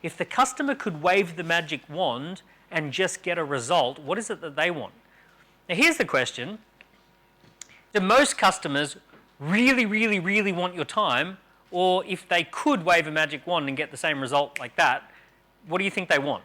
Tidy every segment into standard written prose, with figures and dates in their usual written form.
if the customer could wave the magic wand and just get a result, what is it that they want? Now here's the question. Do most customers really, really, really want your time? Or if they could wave a magic wand and get the same result like that, what do you think they want?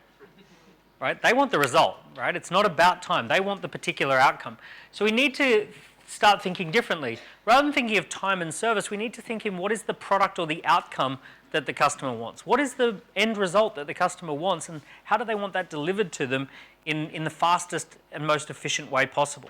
Right? They want the result, right? It's not about time. They want the particular outcome. So we need to start thinking differently. Rather than thinking of time and service, we need to think in what is the product or the outcome that the customer wants. What is the end result that the customer wants, and how do they want that delivered to them in the fastest and most efficient way possible?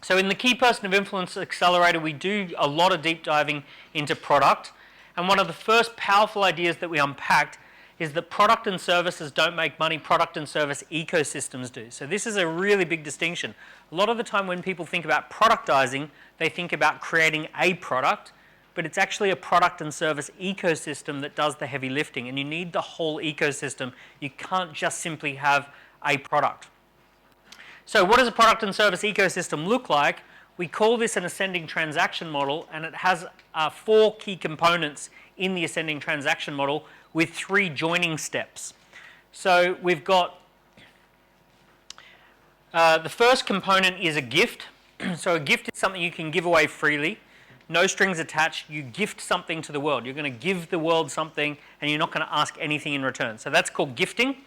So in the Key Person of Influence Accelerator, we do a lot of deep diving into product. And one of the first powerful ideas that we unpacked is that product and services don't make money, product and service ecosystems do. So this is a really big distinction. A lot of the time when people think about productizing, they think about creating a product, but it's actually a product and service ecosystem that does the heavy lifting, and you need the whole ecosystem. You can't just simply have a product. So what does a product and service ecosystem look like? We call this an ascending transaction model, and it has 4 key components in the ascending transaction model with 3 joining steps. So we've got the first component is a gift. So a gift is something you can give away freely, no strings attached. You gift something to the world. You're going to give the world something, and you're not going to ask anything in return. So that's called gifting.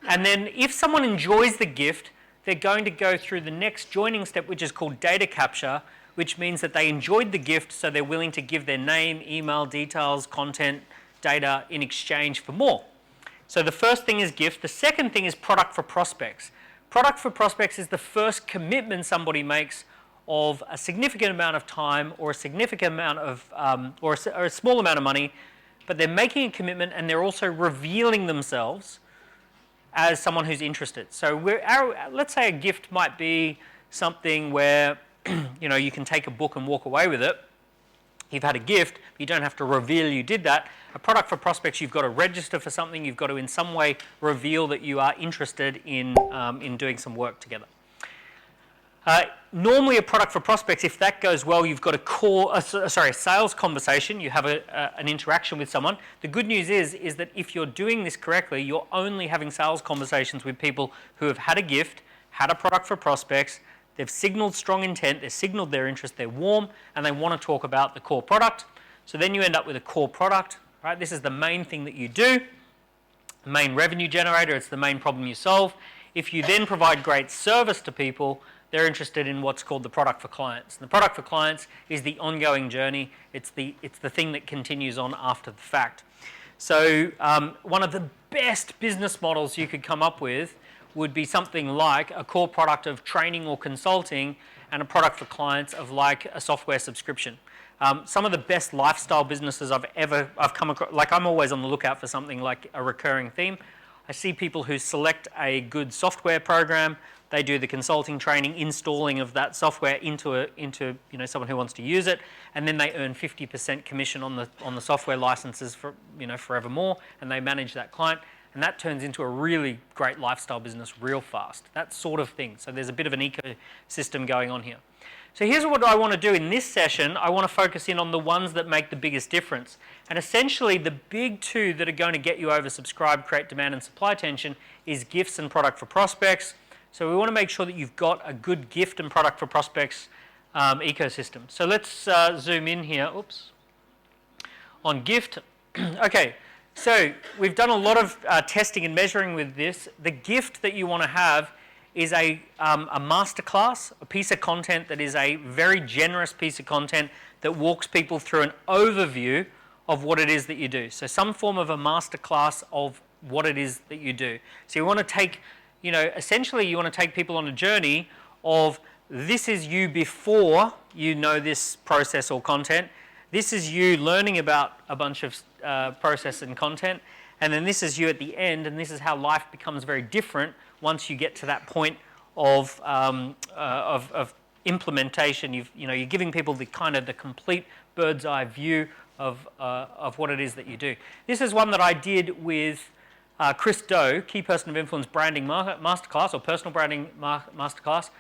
And then if someone enjoys the gift, they're going to go through the next joining step, which is called data capture, which means that they enjoyed the gift, so they're willing to give their name, email, details, content, data in exchange for more. So the first thing is gift. The second thing is product for prospects. Product for prospects is the first commitment somebody makes of a significant amount of time or a significant amount of, or a small amount of money, but they're making a commitment and they're also revealing themselves as someone who's interested. So let's say a gift might be something where you can take a book and walk away with it. You've had a gift, you don't have to reveal you did that. A product for prospects, you've got to register for something, you've got to in some way reveal that you are interested in doing some work together. Normally a product for prospects, if that goes well, you've got a sales conversation, you have an interaction with someone. The good news is that if you're doing this correctly, you're only having sales conversations with people who have had a gift, had a product for prospects, they've signaled strong intent, they've signaled their interest, they're warm, and they want to talk about the core product. So then you end up with a core product, right? This is the main thing that you do, the main revenue generator, it's the main problem you solve. If you then provide great service to people, they're interested in what's called the product for clients. And the product for clients is the ongoing journey. It's the thing that continues on after the fact. So one of the best business models you could come up with would be something like a core product of training or consulting and a product for clients of like a software subscription. Some of the best lifestyle businesses I've come across, like I'm always on the lookout for something like a recurring theme. I see people who select a good software program, they do the consulting training, installing of that software into someone who wants to use it, and then they earn 50% commission on the software licenses for forevermore, and they manage that client, and that turns into a really great lifestyle business real fast. That sort of thing. So there's a bit of an ecosystem going on here. So here's what I want to do in this session. I want to focus in on the ones that make the biggest difference. And essentially the big 2 that are going to get you oversubscribed, create demand and supply tension is gifts and product for prospects. So we want to make sure that you've got a good gift and product for prospects ecosystem. So let's zoom in here, on gift. Okay, so we've done a lot of testing and measuring with this. The gift that you want to have is a masterclass, a piece of content that is a very generous piece of content that walks people through an overview of what it is that you do. So some form of a masterclass of what it is that you do. So you want to take, essentially you want to take people on a journey of this is you before you know this process or content. This is you learning about a bunch of process and content. And then this is you at the end, and this is how life becomes very different once you get to that point of implementation. You're giving people the complete bird's eye view of what it is that you do. This is one that I did with Chris Doe, Key Person of Influence Branding Masterclass or Personal Branding Masterclass.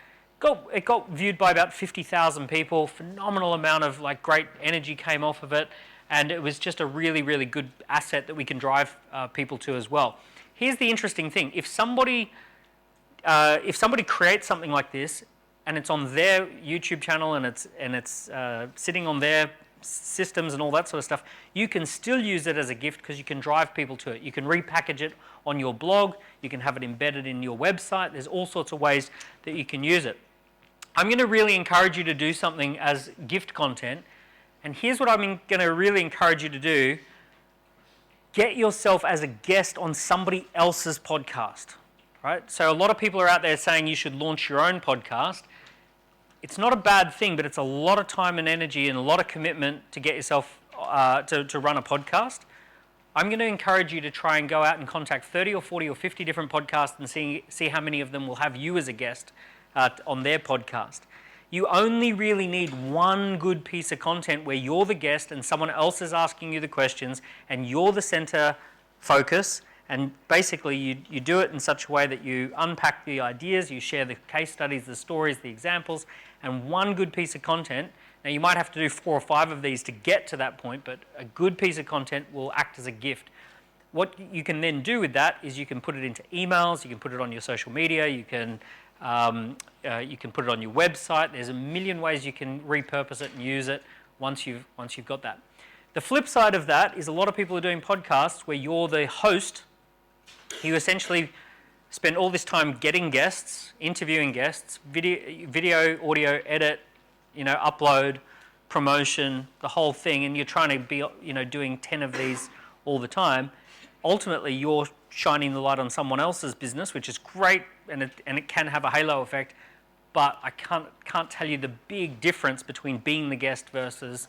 It got viewed by about 50,000 people. Phenomenal amount of great energy came off of it. And it was just a really, really good asset that we can drive people to as well. Here's the interesting thing. If somebody creates something like this and it's on their YouTube channel and it's sitting on their systems and all that sort of stuff, you can still use it as a gift because you can drive people to it. You can repackage it on your blog. You can have it embedded in your website. There's all sorts of ways that you can use it. I'm going to really encourage you to do something as gift content. And here's what I'm going to really encourage you to do. Get yourself as a guest on somebody else's podcast. Right? So a lot of people are out there saying you should launch your own podcast. It's not a bad thing, but it's a lot of time and energy and a lot of commitment to get yourself to run a podcast. I'm going to encourage you to try and go out and contact 30 or 40 or 50 different podcasts and see how many of them will have you as a guest on their podcast. You only really need one good piece of content where you're the guest and someone else is asking you the questions and you're the center focus. And basically you do it in such a way that you unpack the ideas, you share the case studies, the stories, the examples, and one good piece of content. Now you might have to do 4 or 5 of these to get to that point, but a good piece of content will act as a gift. What you can then do with that is you can put it into emails, you can put it on your social media, you can put it on your website. There's a million ways you can repurpose it and use it once you've got that. The flip side of that is a lot of people are doing podcasts where you're the host. You essentially spend all this time getting guests, interviewing guests, video, audio, edit, upload, promotion, the whole thing, and you're trying to be, doing 10 of these all the time. Ultimately, you're shining the light on someone else's business, which is great, and it can have a halo effect, but I can't tell you the big difference between being the guest versus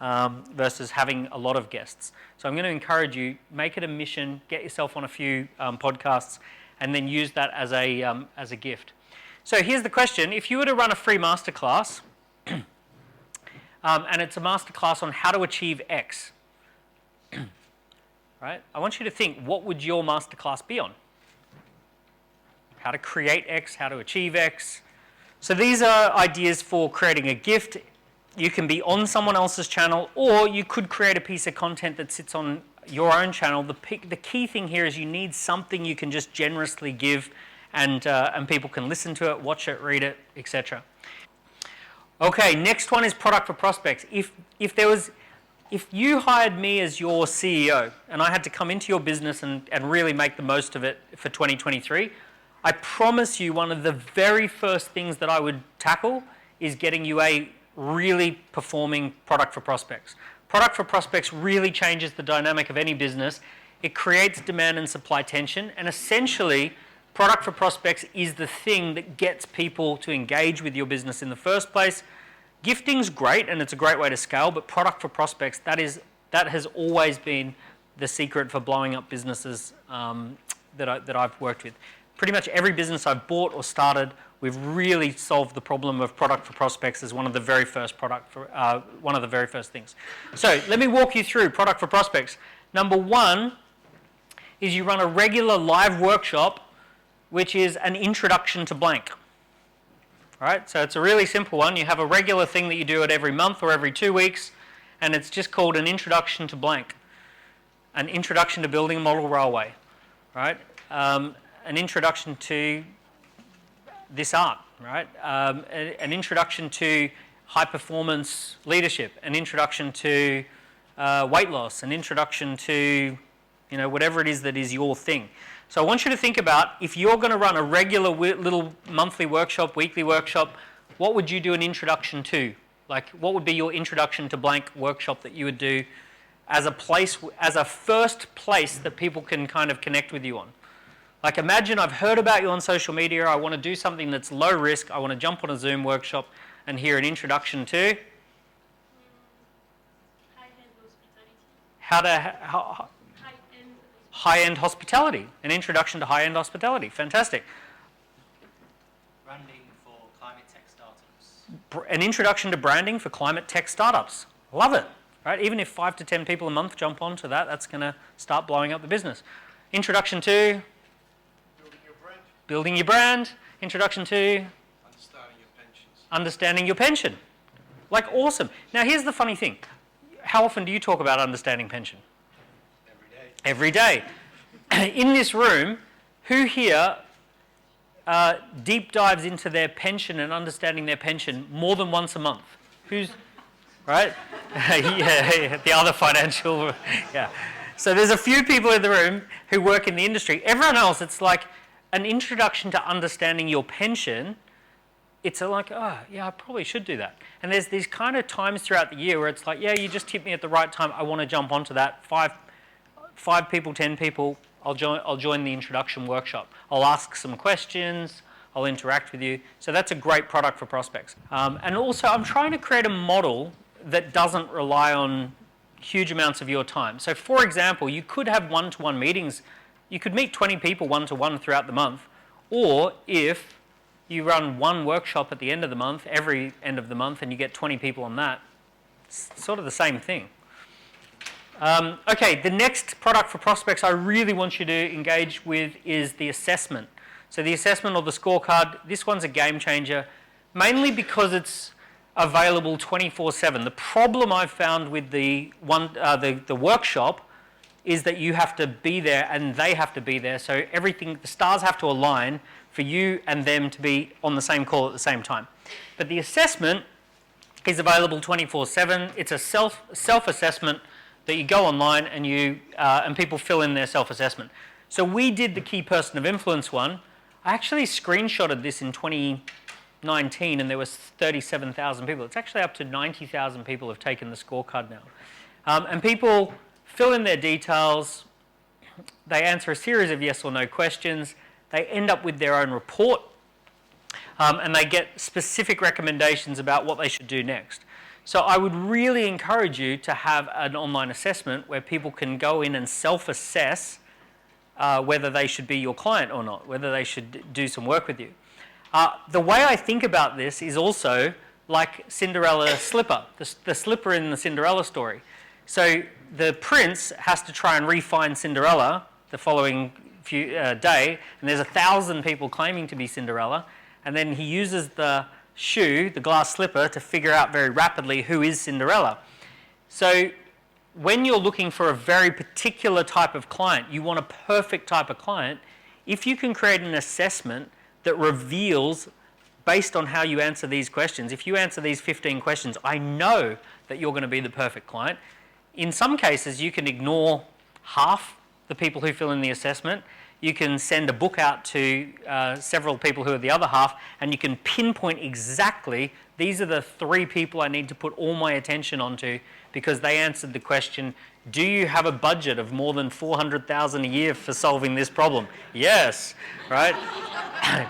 having a lot of guests. So I'm going to encourage you, make it a mission, get yourself on a few podcasts, and then use that as a gift. So here's the question. If you were to run a free masterclass, and it's a masterclass on how to achieve X, right? I want you to think, what would your masterclass be on? How to create X, how to achieve X. So these are ideas for creating a gift. You can be on someone else's channel, or you could create a piece of content that sits on your own channel. The key thing here is you need something you can just generously give, and people can listen to it, watch it, read it, etc. Okay, next one is product for prospects. If you hired me as your CEO and I had to come into your business and really make the most of it for 2023, I promise you one of the very first things that I would tackle is getting you a really performing product for prospects. Product for prospects really changes the dynamic of any business. It creates demand and supply tension, and essentially product for prospects is the thing that gets people to engage with your business in the first place. Gifting's great and it's a great way to scale, but product for prospects, that has always been the secret for blowing up businesses that I've worked with. Pretty much every business I've bought or started, we've really solved the problem of product for prospects as one of the very first things. So let me walk you through product for prospects. Number one is you run a regular live workshop, which is an introduction to blank. All right, so it's a really simple one. You have a regular thing that you do it every month or every 2 weeks, and it's just called an introduction to blank, an introduction to building a model railway, right? An introduction to this art, right? An introduction to high performance leadership, an introduction to weight loss, an introduction to whatever it is that is your thing. So I want you to think about, if you're going to run a regular little monthly workshop, weekly workshop, what would you do an introduction to? Like, what would be your introduction to blank workshop that you would do as a place, as a first place that people can kind of connect with you on? Like, imagine I've heard about you on social media, I want to do something that's low risk, I want to jump on a Zoom workshop and hear an introduction to high-end hospitality, an introduction to high-end hospitality. Fantastic. Branding for climate tech startups. An introduction to branding for climate tech startups. Love it. Right? Even if 5 to 10 people a month jump onto that, that's going to start blowing up the business. Introduction to building your brand. Introduction to understanding your pension. Like, awesome. Now, here's the funny thing. how often do you talk about understanding pension? Every day. Every day. In this room, who here deep dives into their pension and understanding their pension more than once a month? Who's, right? Yeah, the other financial, yeah. So there's a few people in the room who work in the industry. Everyone else, it's like an introduction to understanding your pension. It's like, oh, yeah, I probably should do that. And there's these kind of times throughout the year where it's like, yeah, you just hit me at the right time. I want to jump onto that. Five people, 10 people, I'll join the introduction workshop. I'll ask some questions. I'll interact with you. So that's a great product for prospects. And also, I'm trying to create a model that doesn't rely on huge amounts of your time. So for example, you could have one-to-one meetings. You could meet 20 people one-to-one throughout the month. Or if you run one workshop at the end of the month, every end of the month, and you get 20 people on that, it's sort of the same thing. Okay, the next product for prospects I really want you to engage with is the assessment. So the assessment or the scorecard, this one's a game changer, mainly because it's available 24/7. The problem I've found with the workshop is that you have to be there and they have to be there. So everything, the stars have to align for you and them to be on the same call at the same time. But the assessment is available 24/7. It's a self-assessment that you go online and and people fill in their self-assessment. So we did the key person of influence one. I actually screenshotted this in 2019 and there was 37,000 people. It's actually up to 90,000 people have taken the scorecard now. And people fill in their details, they answer a series of yes or no questions, they end up with their own report, and they get specific recommendations about what they should do next. So I would really encourage you to have an online assessment where people can go in and self-assess whether they should be your client or not, whether they should do some work with you. The way I think about this is also like Cinderella slipper, the slipper in the Cinderella story. So the prince has to try and re-find Cinderella the following day, and there's 1,000 people claiming to be Cinderella, and then he uses the shoe, the glass slipper, to figure out very rapidly who is Cinderella. So when you're looking for a very particular type of client, you want a perfect type of client, if you can create an assessment that reveals, based on how you answer these questions, if you answer these 15 questions, I know that you're going to be the perfect client. In some cases, you can ignore half the people who fill in the assessment. You can send a book out to several people who are the other half, and you can pinpoint exactly, these are the 3 people I need to put all my attention onto because they answered the question, do you have a budget of more than $400,000 a year for solving this problem? Yes, right?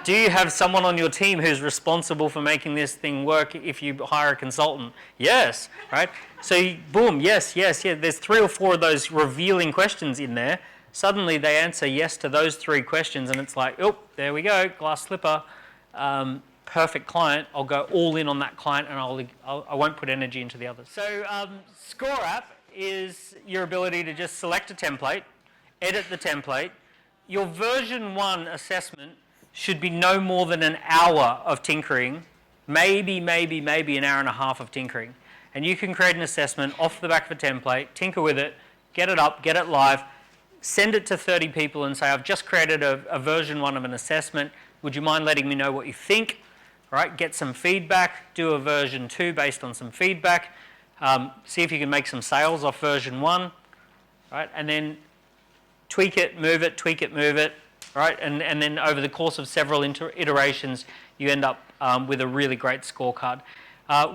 Do you have someone on your team who's responsible for making this thing work if you hire a consultant? Yes, right? So boom, yes, yes, yeah. There's 3 or 4 of those revealing questions in there. Suddenly they answer yes to those 3 questions and it's like, oh, there we go, glass slipper, perfect client. I'll go all in on that client and I won't put energy into the others. So Score App is your ability to just select a template, edit the template. Your version 1 assessment should be no more than an hour of tinkering, maybe an hour and a half of tinkering. And you can create an assessment off the back of a template, tinker with it, get it up, get it live, send it to 30 people and say, I've just created a version 1 of an assessment. Would you mind letting me know what you think? Right? Get some feedback, do a version 2 based on some feedback, see if you can make some sales off version 1, right? And then tweak it, move it, tweak it, move it, right? And then over the course of several iterations, you end up with a really great scorecard.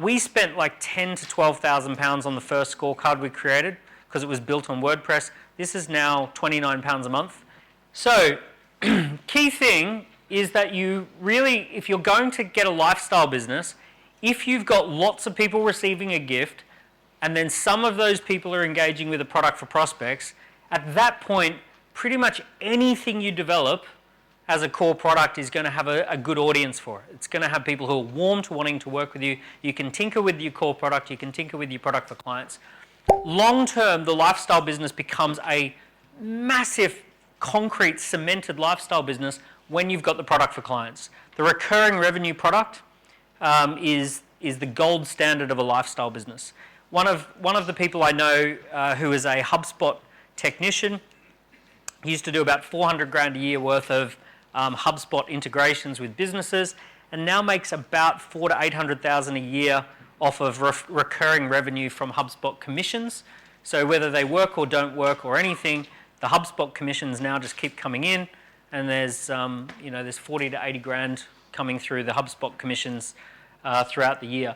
We spent like 10 to 12,000 pounds on the first scorecard we created because it was built on WordPress. This is now £29 a month. So key thing is that you really, if you're going to get a lifestyle business, if you've got lots of people receiving a gift and then some of those people are engaging with a product for prospects, at that point, pretty much anything you develop as a core product is going to have a good audience for it. It's going to have people who are warm to wanting to work with you. You can tinker with your core product. You can tinker with your product for clients. Long term, the lifestyle business becomes a massive, concrete, cemented lifestyle business when you've got the product for clients. The recurring revenue product is the gold standard of a lifestyle business. One of the people I know who is a HubSpot technician used to do about 400 grand a year worth of HubSpot integrations with businesses, and now makes about 400 to 800,000 a year off of recurring revenue from HubSpot commissions. So whether they work or don't work or anything, the HubSpot commissions now just keep coming in, and there's there's 40 to 80 grand coming through the HubSpot commissions throughout the year.